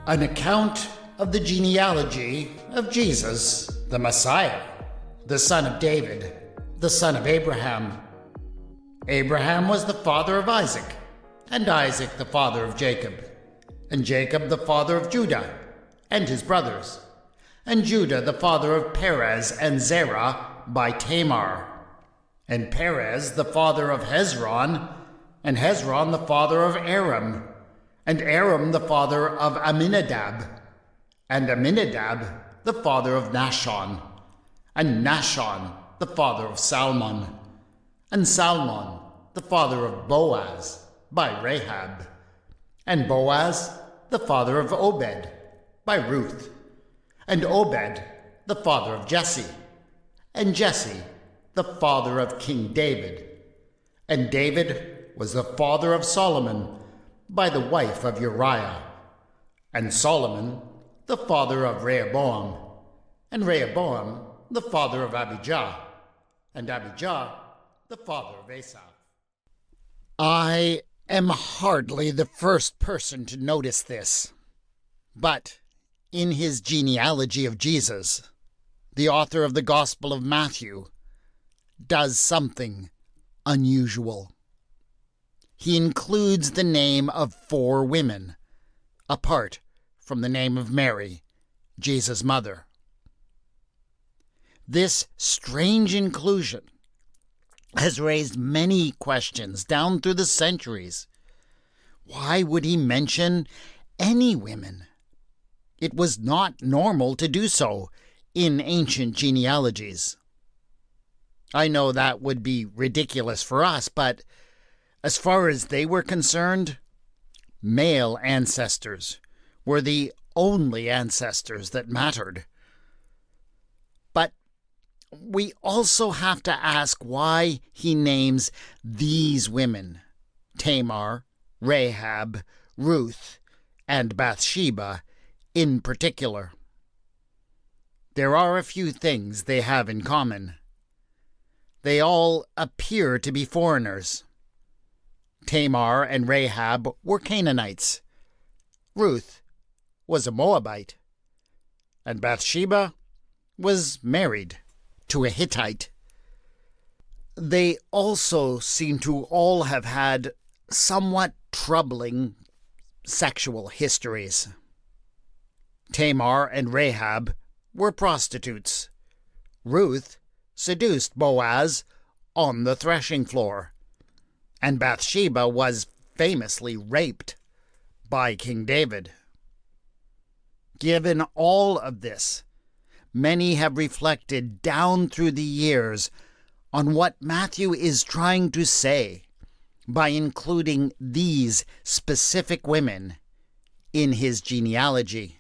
An account of the genealogy of Jesus, the Messiah, the son of David, the son of Abraham. Abraham was the father of Isaac, and Isaac the father of Jacob, and Jacob the father of Judah and his brothers, and Judah the father of Perez and Zerah by Tamar, and Perez the father of Hezron, and Hezron the father of Aram, and Aram the father of Amminadab, and Amminadab the father of Nahshon, and Nahshon the father of Salmon, and Salmon the father of Boaz by Rahab, and Boaz the father of Obed by Ruth, and Obed the father of Jesse, and Jesse the father of King David, and David was the father of Solomon by the wife of Uriah, and Solomon the father of Rehoboam, and Rehoboam the father of Abijah, and Abijah the father of Asa. I am hardly the first person to notice this, but in his genealogy of Jesus, the author of the Gospel of Matthew does something unusual. He includes the name of 4 women, apart from the name of Mary, Jesus' mother. This strange inclusion has raised many questions down through the centuries. Why would he mention any women? It was not normal to do so in ancient genealogies. I know that would be ridiculous for us, but as far as they were concerned, male ancestors were the only ancestors that mattered. But we also have to ask why he names these women, Tamar, Rahab, Ruth, and Bathsheba in particular. There are a few things they have in common. They all appear to be foreigners. Tamar and Rahab were Canaanites. Ruth was a Moabite. And Bathsheba was married to a Hittite. They also seem to all have had somewhat troubling sexual histories. Tamar and Rahab were prostitutes. Ruth seduced Boaz on the threshing floor, and Bathsheba was famously raped by King David. Given all of this, many have reflected down through the years on what Matthew is trying to say by including these specific women in his genealogy.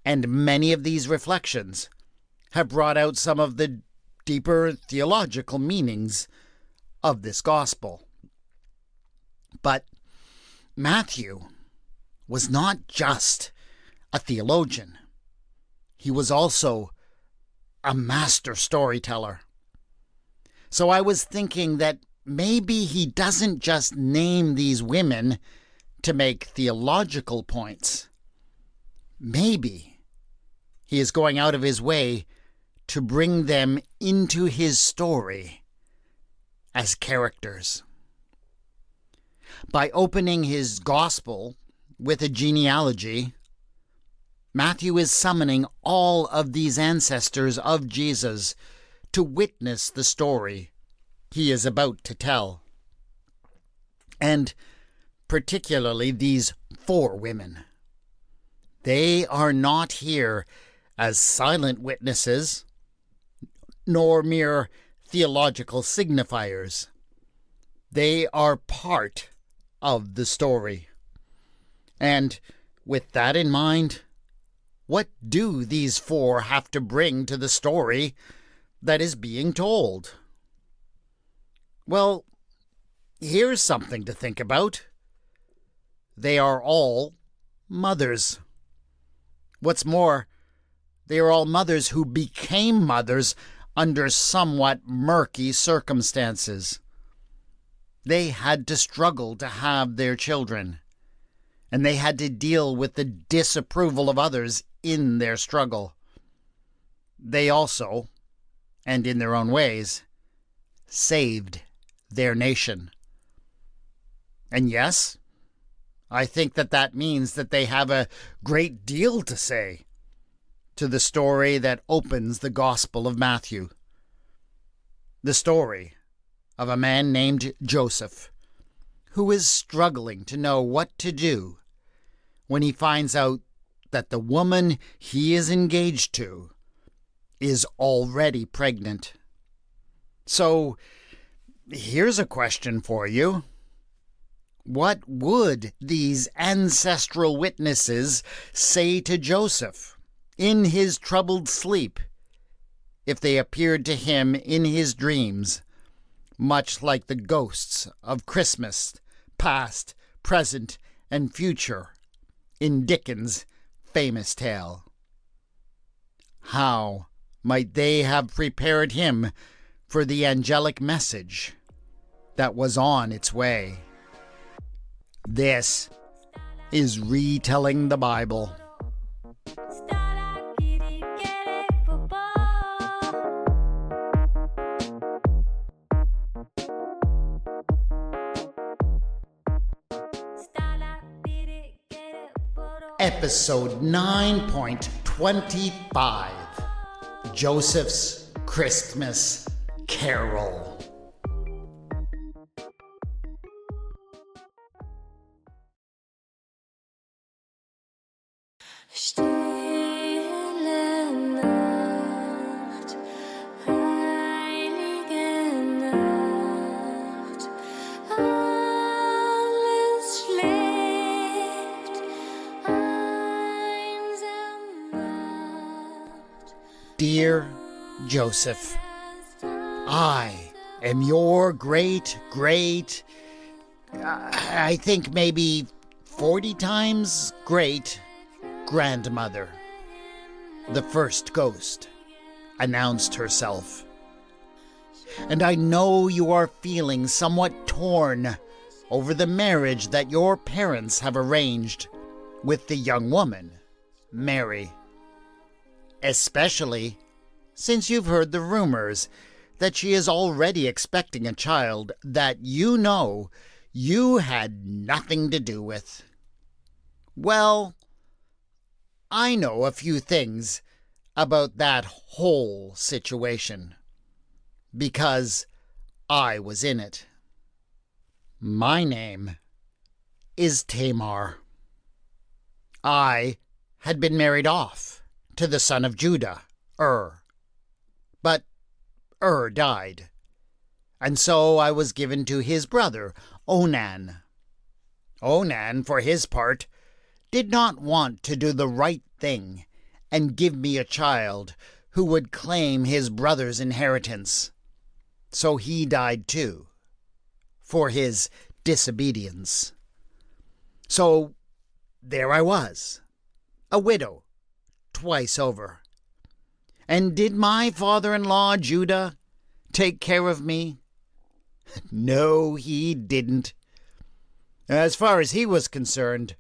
And many of these reflections have brought out some of the deeper theological meanings of this gospel. But Matthew was not just a theologian. He was also a master storyteller. So I was thinking that maybe he doesn't just name these women to make theological points. Maybe he is going out of his way to bring them into his story as characters. By opening his gospel with a genealogy, Matthew is summoning all of these ancestors of Jesus to witness the story he is about to tell. And particularly these 4 women. They are not here as silent witnesses, nor mere theological signifiers. They are part of the story. And with that in mind, what do these 4 have to bring to the story that is being told? Well, here's something to think about. They are all mothers. What's more, they are all mothers who became mothers under somewhat murky circumstances. They had to struggle to have their children, and they had to deal with the disapproval of others in their struggle. They also, and in their own ways, saved their nation. And yes, I think that means that they have a great deal to say to the story that opens the Gospel of Matthew. The story of a man named Joseph, who is struggling to know what to do when he finds out that the woman he is engaged to is already pregnant. So, here's a question for you. What would these ancestral witnesses say to Joseph in his troubled sleep if they appeared to him in his dreams, much like the ghosts of Christmas, past, present, and future, in Dickens' famous tale? How might they have prepared him for the angelic message that was on its way? This is Retelling the Bible. Episode 9.25, Joseph's Christmas Carol. Stille Nacht, heilige Nacht, alles schläft, einsam Nacht. Dear Joseph, I am your great, I think maybe 40 times great grandmother. The first ghost announced herself. And I know you are feeling somewhat torn over the marriage that your parents have arranged with the young woman, Mary. Especially since you've heard the rumors that she is already expecting a child that you know you had nothing to do with. Well, I know a few things about that whole situation, because I was in it. My name is Tamar. I had been married off to the son of Judah, but died, and so I was given to his brother, Onan. Onan, for his part, did not want to do the right thing and give me a child who would claim his brother's inheritance. So he died too, for his disobedience. So there I was, a widow, twice over. And did my father-in-law, Judah, take care of me? No, he didn't. As far as he was concerned,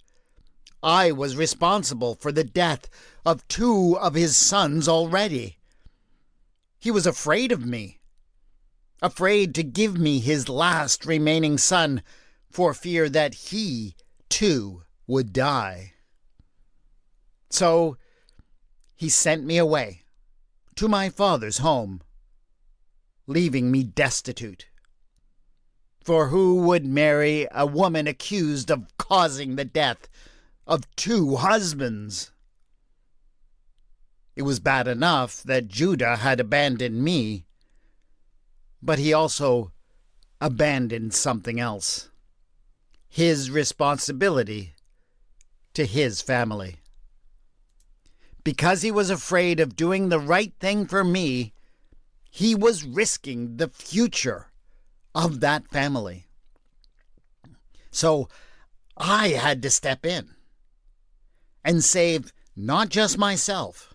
I was responsible for the death of 2 of his sons already. He was afraid of me, afraid to give me his last remaining son for fear that he, too, would die. So he sent me away to my father's home, leaving me destitute. For who would marry a woman accused of causing the death of 2 husbands? It was bad enough that Judah had abandoned me, but he also abandoned something else: his responsibility to his family. Because he was afraid of doing the right thing for me, he was risking the future of that family. So I had to step in and save not just myself,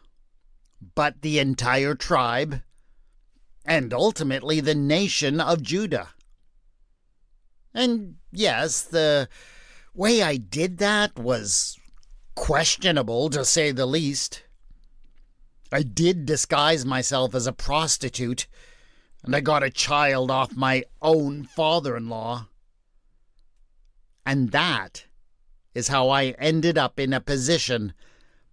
but the entire tribe, and ultimately the nation of Judah. And yes, the way I did that was questionable, to say the least. I did disguise myself as a prostitute, and I got a child off my own father-in-law. And that is how I ended up in a position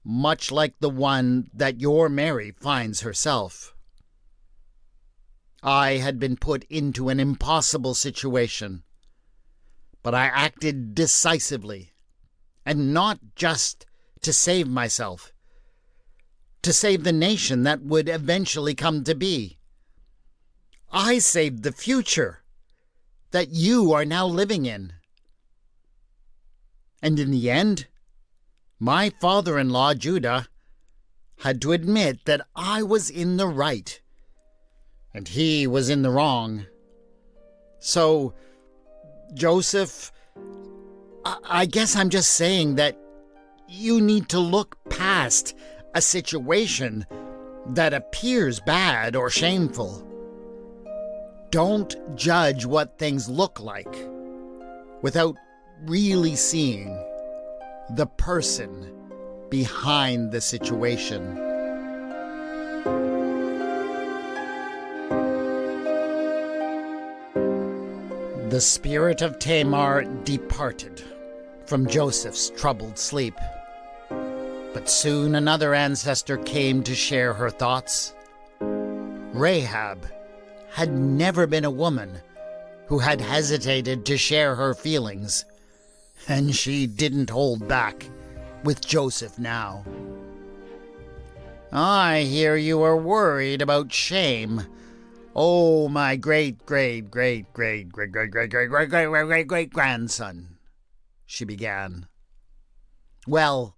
much like the one that your Mary finds herself. I had been put into an impossible situation, but I acted decisively, and not just to save myself, to save the nation that would eventually come to be. I saved the future that you are now living in. And in the end, my father-in-law, Judah, had to admit that I was in the right, and he was in the wrong. So, Joseph, I guess I'm just saying that you need to look past a situation that appears bad or shameful. Don't judge what things look like without really seeing the person behind the situation. The spirit of Tamar departed from Joseph's troubled sleep. But soon another ancestor came to share her thoughts. Rahab had never been a woman who had hesitated to share her feelings, and she didn't hold back with Joseph now. I hear you are worried about shame. Oh, my great-great-great-great-great-great-great-great-great-great-great-grandson, she began. Well,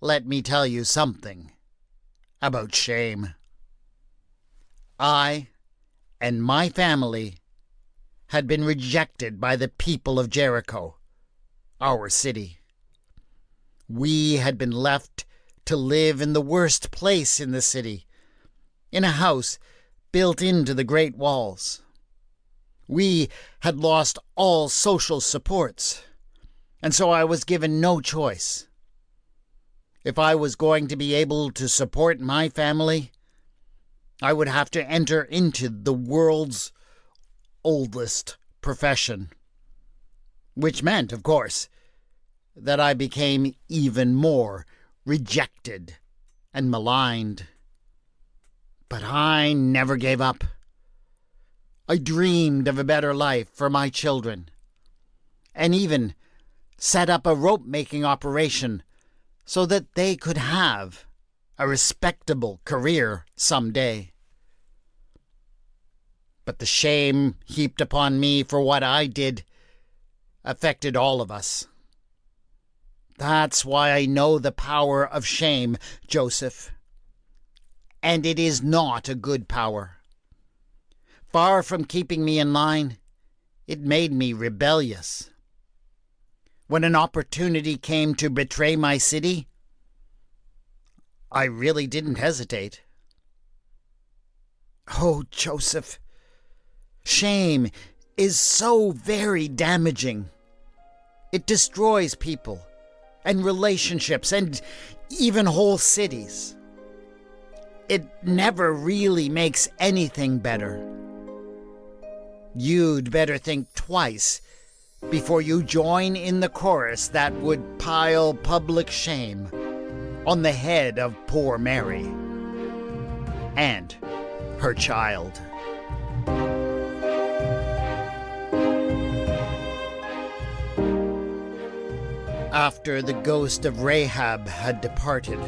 let me tell you something about shame. I and my family had been rejected by the people of Jericho, our city. We had been left to live in the worst place in the city, in a house built into the great walls. We had lost all social supports, and so I was given no choice. If I was going to be able to support my family, I would have to enter into the world's oldest profession, which meant, of course, that I became even more rejected and maligned. But I never gave up. I dreamed of a better life for my children, and even set up a rope-making operation so that they could have a respectable career someday. But the shame heaped upon me for what I did affected all of us. That's why I know the power of shame, Joseph. And it is not a good power. Far from keeping me in line, it made me rebellious. When an opportunity came to betray my city, I really didn't hesitate. Oh, Joseph, shame is so very damaging. It destroys people and relationships and even whole cities. It never really makes anything better. You'd better think twice before you join in the chorus that would pile public shame on the head of poor Mary and her child. After the ghost of Rahab had departed,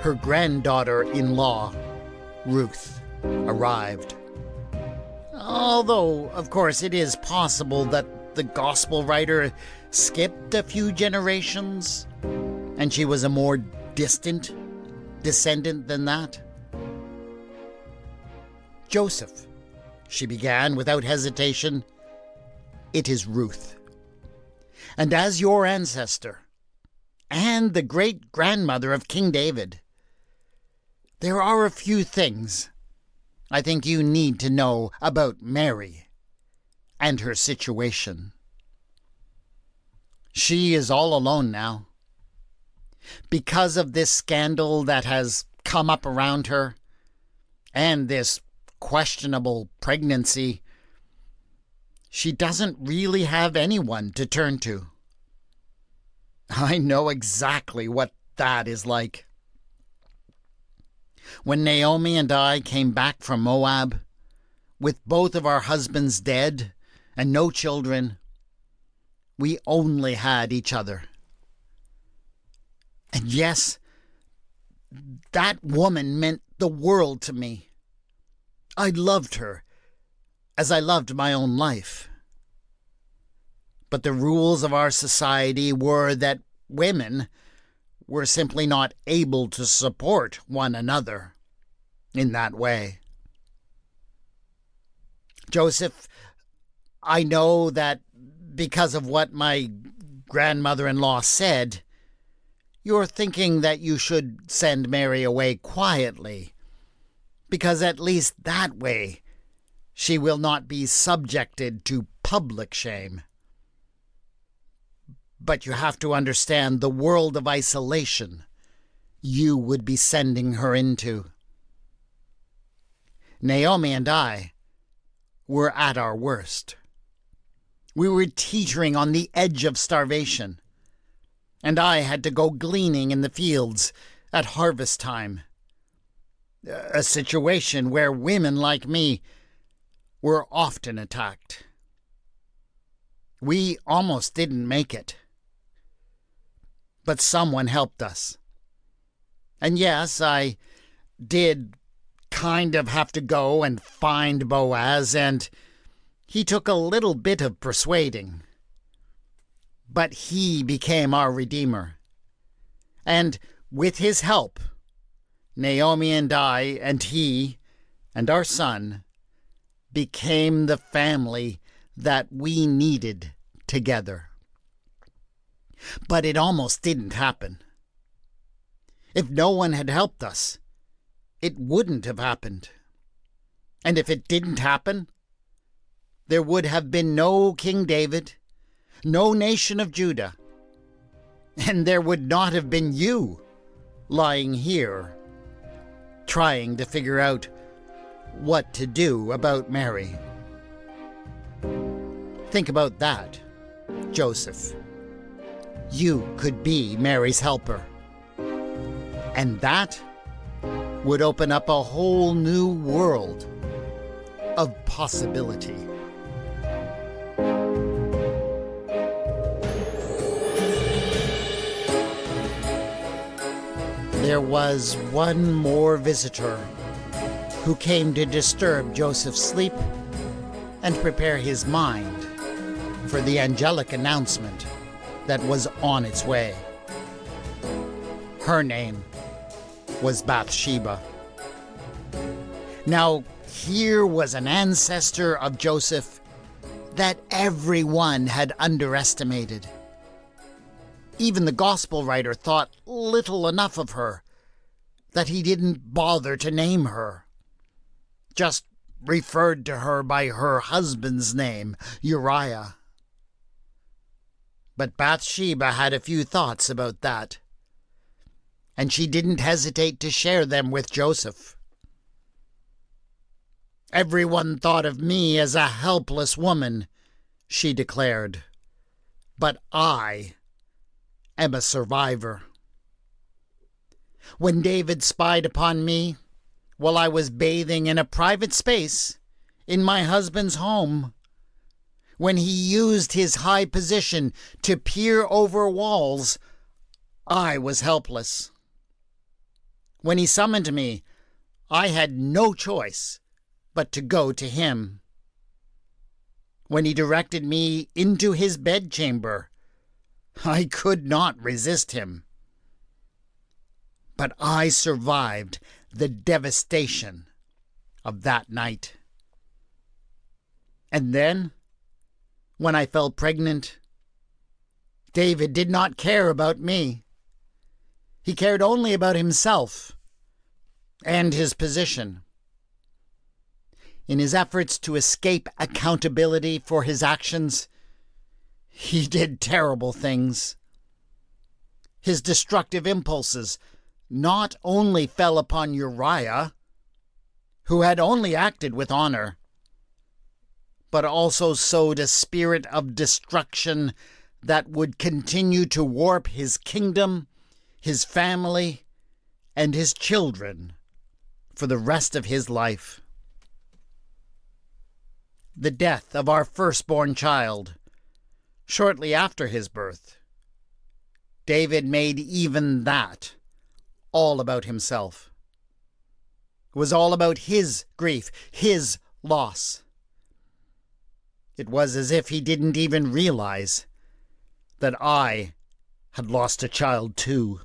her granddaughter-in-law, Ruth, arrived. Although, of course, it is possible that the gospel writer skipped a few generations, and she was a more distant descendant than that. Joseph, she began without hesitation, it is Ruth. And as your ancestor, and the great-grandmother of King David, there are a few things I think you need to know about Mary and her situation. She is all alone now. Because of this scandal that has come up around her, and this questionable pregnancy, she doesn't really have anyone to turn to. I know exactly what that is like. When Naomi and I came back from Moab, with both of our husbands dead and no children, we only had each other. And yes, that woman meant the world to me. I loved her as I loved my own life. But the rules of our society were that women were simply not able to support one another in that way. Joseph, I know that because of what my grandmother-in-law said, you're thinking that you should send Mary away quietly, because at least that way she will not be subjected to public shame. But you have to understand the world of isolation you would be sending her into. Naomi and I were at our worst. We were teetering on the edge of starvation, and I had to go gleaning in the fields at harvest time. A situation where women like me were often attacked. We almost didn't make it. But someone helped us. And yes, I did kind of have to go and find Boaz, and he took a little bit of persuading. But he became our Redeemer. And with his help, Naomi and I and he and our son became the family that we needed together. But it almost didn't happen. If no one had helped us, it wouldn't have happened. And if it didn't happen, there would have been no King David, no nation of Judah, and there would not have been you lying here trying to figure out what to do about Mary. Think about that, Joseph. You could be Mary's helper. And that would open up a whole new world of possibility. There was one more visitor who came to disturb Joseph's sleep and prepare his mind for the angelic announcement that was on its way. Her name was Bathsheba. Now, here was an ancestor of Joseph that everyone had underestimated. Even the gospel writer thought little enough of her that he didn't bother to name her, just referred to her by her husband's name, Uriah. But Bathsheba had a few thoughts about that, and she didn't hesitate to share them with Joseph. Everyone thought of me as a helpless woman, she declared, but I am a survivor. When David spied upon me while I was bathing in a private space in my husband's home, when he used his high position to peer over walls, I was helpless. When he summoned me, I had no choice but to go to him. When he directed me into his bedchamber, I could not resist him. But I survived the devastation of that night. And then, when I fell pregnant, David did not care about me. He cared only about himself and his position. In his efforts to escape accountability for his actions, He did terrible things. His destructive impulses not only fell upon Uriah, who had only acted with honor, but also sowed a spirit of destruction that would continue to warp his kingdom, his family, and his children for the rest of his life. The death of our firstborn child, shortly after his birth, David made even that all about himself. It was all about his grief, his loss. It was as if he didn't even realize that I had lost a child too.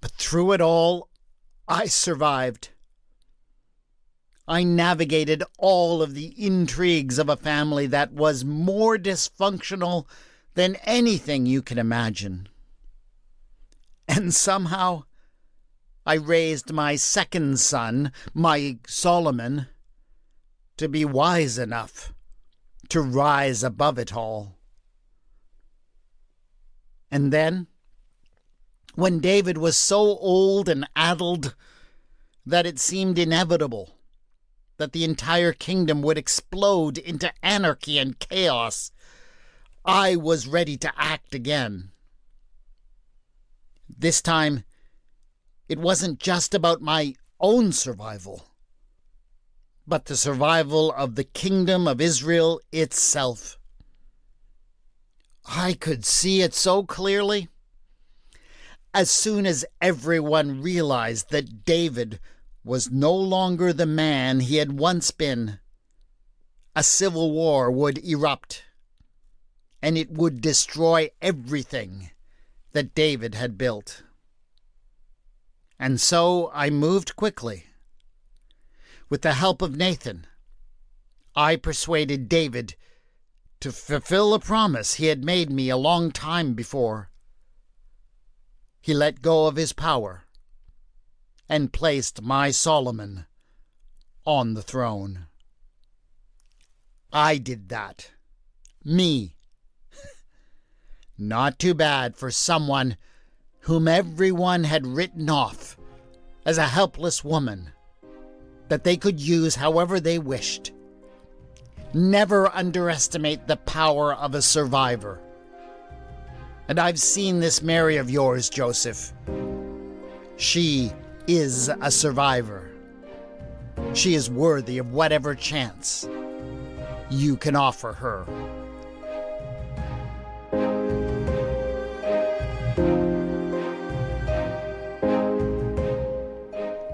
But through it all, I survived. I navigated all of the intrigues of a family that was more dysfunctional than anything you can imagine. And somehow, I raised my second son, my Solomon, to be wise enough to rise above it all. And then, when David was so old and addled that it seemed inevitable that the entire kingdom would explode into anarchy and chaos, I was ready to act again. This time, it wasn't just about my own survival, but the survival of the kingdom of Israel itself. I could see it so clearly. As soon as everyone realized that David was no longer the man he had once been, a civil war would erupt, and it would destroy everything that David had built. And so I moved quickly. With the help of Nathan, I persuaded David to fulfill a promise he had made me a long time before. He let go of his power and placed my Solomon on the throne. I did that. Me. Not too bad for someone whom everyone had written off as a helpless woman that they could use however they wished. Never underestimate the power of a survivor. And I've seen this Mary of yours, Joseph. She is a survivor. She is worthy of whatever chance you can offer her.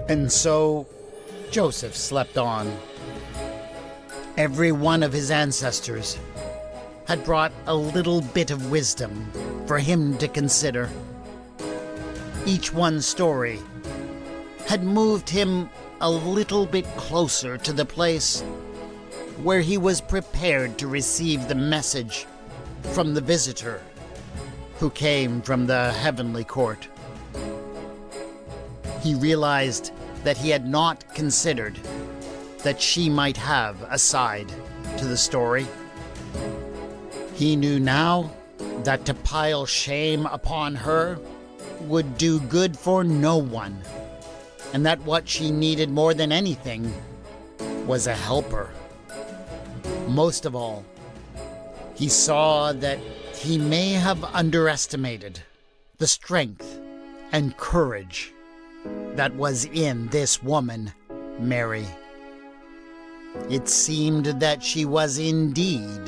And so Joseph slept on. Every one of his ancestors had brought a little bit of wisdom for him to consider. Each one's story had moved him a little bit closer to the place where he was prepared to receive the message from the visitor who came from the heavenly court. He realized that he had not considered that she might have a side to the story. He knew now that to pile shame upon her would do good for no one, and that what she needed more than anything was a helper. Most of all, he saw that he may have underestimated the strength and courage that was in this woman, Mary. It seemed that she was indeed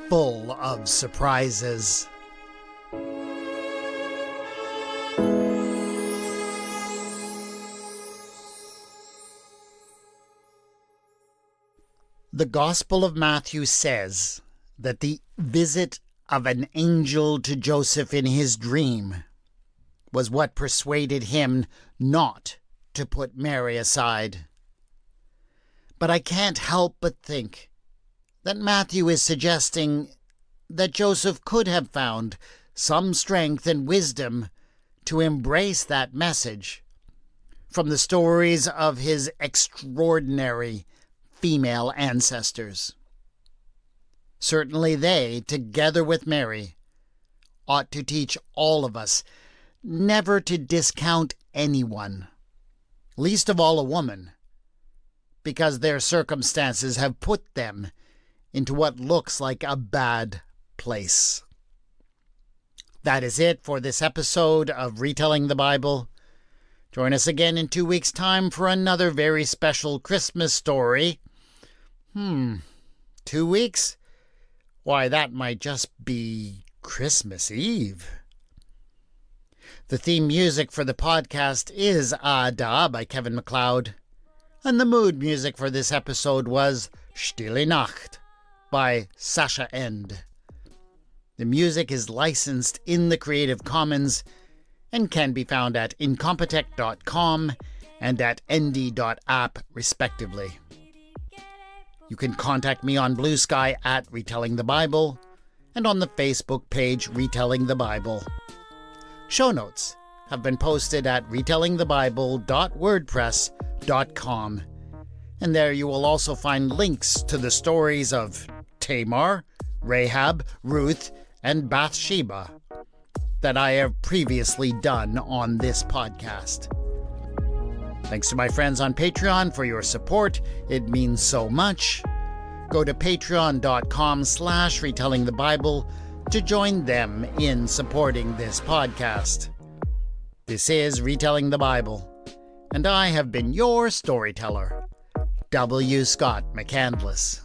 full of surprises. The Gospel of Matthew says that the visit of an angel to Joseph in his dream was what persuaded him not to put Mary aside. But I can't help but think that Matthew is suggesting that Joseph could have found some strength and wisdom to embrace that message from the stories of his extraordinary female ancestors. Certainly they, together with Mary, ought to teach all of us never to discount anyone, least of all a woman, because their circumstances have put them into what looks like a bad place. That is it for this episode of Retelling the Bible. Join us again in 2 weeks' time for another very special Christmas story. 2 weeks? Why, that might just be Christmas Eve. The theme music for the podcast is Ada by Kevin MacLeod, and the mood music for this episode was Stille Nacht by Sasha End. The music is licensed in the Creative Commons and can be found at incompetech.com and at nd.app, respectively. You can contact me on Bluesky at Retelling the Bible and on the Facebook page Retelling the Bible. Show notes have been posted at retellingthebible.wordpress.com, and there you will also find links to the stories of Tamar, Rahab, Ruth, and Bathsheba that I have previously done on this podcast. Thanks to my friends on Patreon for your support. It means so much. Go to patreon.com/retellingthebible to join them in supporting this podcast. This is Retelling the Bible, and I have been your storyteller, W. Scott McCandless.